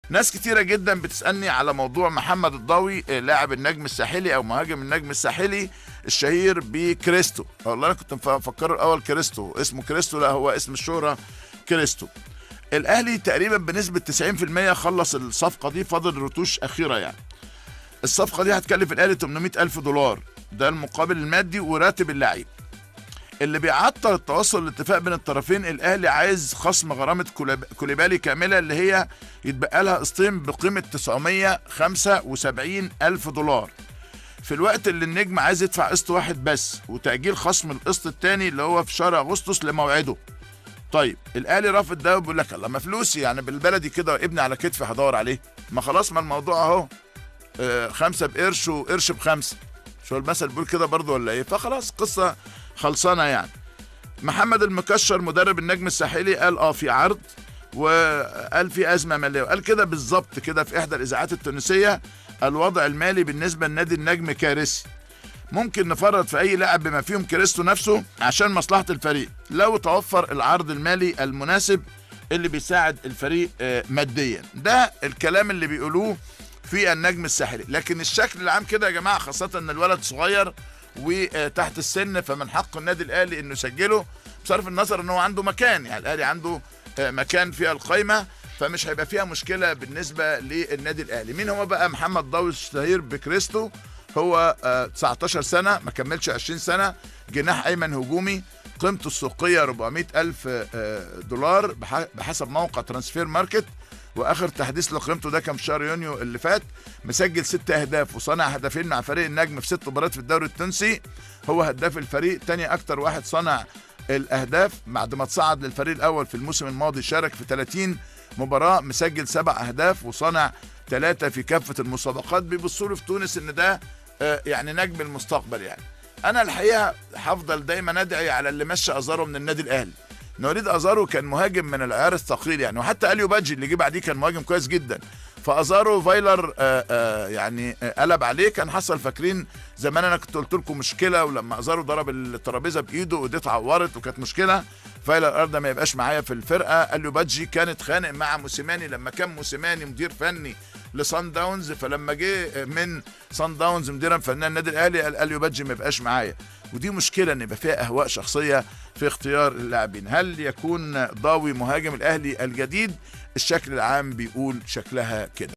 ناس كتيرة جدا بتسألني على موضوع محمد الضاوي، لاعب النجم الساحلي او مهاجم النجم الساحلي الشهير بكريستو. والله انا كنت مفكره الاول كريستو، اسمه كريستو، لا هو اسم الشهرة كريستو. الاهلي تقريبا بنسبة 90% خلص الصفقة دي، فاضل رتوش اخيرة يعني. الصفقة دي هتكلف الاهلي 800 الف دولار، ده المقابل المادي وراتب اللعيب. اللي بيعطل التوصل لاتفاق بين الطرفين، الاهلي عايز خصم غرامه كوليبالي كامله اللي هي يتبقى لها قسطين بقيمه 975 الف دولار، في الوقت اللي النجم عايز يدفع قسط واحد بس، وتاجيل خصم القسط الثاني اللي هو في شهر اغسطس لموعده. طيب الاهلي رافض ده وبيقول لك الله، ما فلوسي يعني بالبلدي كده ابني على كتفي هدور عليه، ما خلاص ما الموضوع اهو، 5 بقرش وقرش ب5، شو المثل بيقول كده برضه ولا ايه؟ فخلاص قصه خلصانه يعني. محمد المكشر مدرب النجم الساحلي قال في عرض، وقال في ازمه ماليه، وقال كده بالظبط كده في احدى الاذاعات التونسيه: الوضع المالي بالنسبه لنادي النجم كارثي، ممكن نفرط في اي لاعب بما فيهم كريستو نفسه عشان مصلحه الفريق لو توفر العرض المالي المناسب اللي بيساعد الفريق ماديا. ده الكلام اللي بيقولوه في النجم الساحلي. لكن الشكل العام كده يا جماعه، خاصه ان الولد صغير وتحت السن، فمن حق النادي الاهلي انه يسجله بصرف النظر ان هو عنده مكان، يعني الاهلي عنده مكان في القائمه، فمش هيبقى فيها مشكله بالنسبه للنادي الاهلي. مين هو بقى محمد ضاوي الشهير بكريستو؟ هو 19 سنه، ما كملش 20 سنه، جناح ايمن هجومي، قيمته السوقيه 400 الف دولار بحسب موقع ترانسفير ماركت، واخر تحديث لقيمته ده كان في شهر يونيو اللي فات. مسجل 6 اهداف وصنع هدفين مع فريق النجم في 6 مباريات في الدوري التونسي، هو هداف الفريق، تاني اكتر واحد صنع الاهداف بعد ما تصعد للفريق الاول في الموسم الماضي. شارك في 30 مباراه، مسجل 7 اهداف وصنع 3 في كافه المسابقات. بيبصوا له في تونس ان ده يعني نجم المستقبل يعني. انا الحقيقه هفضل دايما ادعي على اللي مشى ازارو من النادي الاهلي. نوريد ازارو كان مهاجم من العيار الثقيل يعني، وحتى اليو بادجي اللي جه بعديه كان مهاجم كويس جدا. فازارو فايلر يعني قلب عليه، كان حصل فاكرين زمان انا كنت قلت لكم مشكله، ولما ازارو ضرب الترابيزه بايده وايديه اتعورت وكانت مشكله، فايلر ارضى ما يبقاش معايا في الفرقه. اليو بادجي كان اتخانق مع موسيماني لما كان موسيماني مدير فني لصن داونز، فلما جه من صن داونز مديرا فنيا النادي الاهلي قال اليو بادجي ما يبقاش معايا. ودي مشكله ان يبقى فيها اهواء شخصيه في اختيار اللاعبين. هل يكون ضاوي مهاجم الاهلي الجديد؟ الشكل العام بيقول شكلها كده.